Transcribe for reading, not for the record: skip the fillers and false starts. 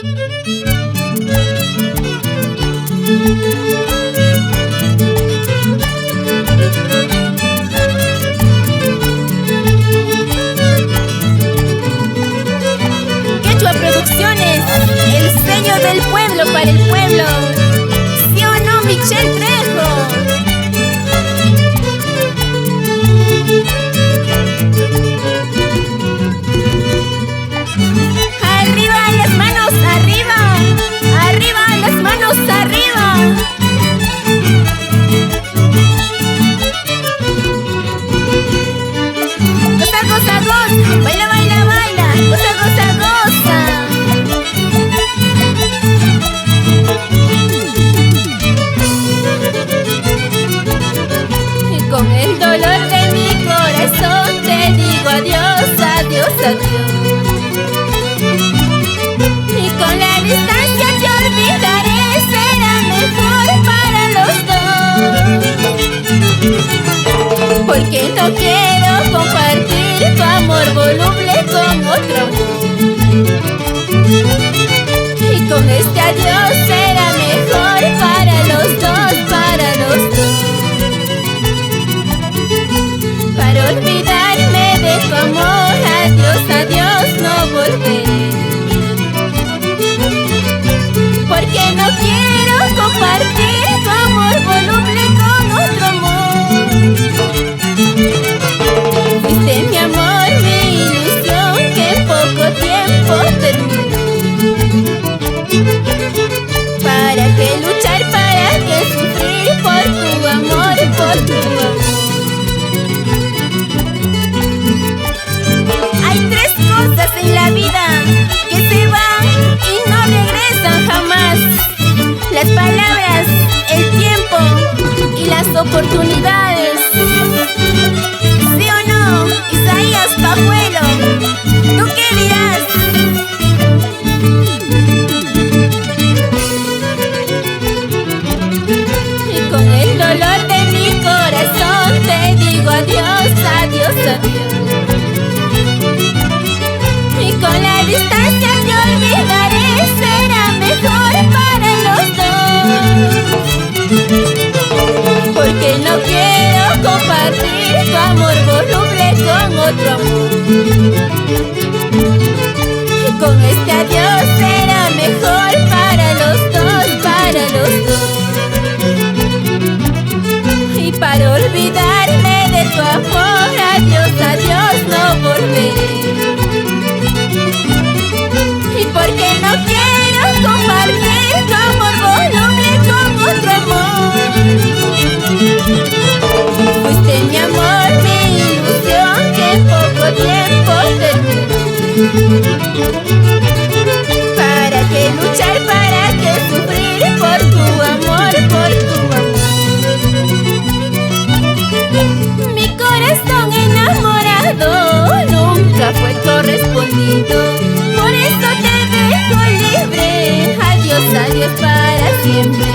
Quechua Producciones, el sello del pueblo para el pueblo. ¿Sí o no, Michelle Trejo? Arriba las manos, arriba. Arriba las manos, arriba. Goza, goza, goza. Baila, baila, baila. Goza, goza, goza. Y con el dolor de mi corazón te digo adiós, adiós, adiós. Y con la distancia te olvidaré, será mejor para los dos. Porque no quiero compartir tu amor voluble con otro amor. Y con este adiós será mejor para los dos, para los dos. Para olvidarme de tu amor, adiós, adiós, no volveré. Porque no quiero compartir tu amor voluble con otro amor. Fuiste mi amor, mi ilusión, que en poco tiempo terminó. ¿Para qué luchar, para qué sufrir por tu amor, por tu amor? Hay tres cosas en la vida que se van y no regresan jamás: las palabras, el tiempo y las oportunidades. ¿Sí o no, Isaías Pajuelo? ¿Tú qué dirás? Y con el dolor de mi corazón te digo adiós, adiós, adiós. Y con la distancia te olvidaré, será mejor para los dos. Porque no quiero compartir tu amor voluble con otro amor. Y con este adiós será mejor para los dos, para los dos. Y para olvidarme de tu amor, adiós, adiós, no volveré. Y porque no quiero compartir tu amor voluble con otro amor. Fuiste mi amor, mi ilusión, que en poco tiempo terminó. ¿Para qué luchar, para qué sufrir por tu amor, por tu amor? Mi corazón enamorado nunca fue correspondido. Por eso te dejo libre, adiós, adiós para siempre.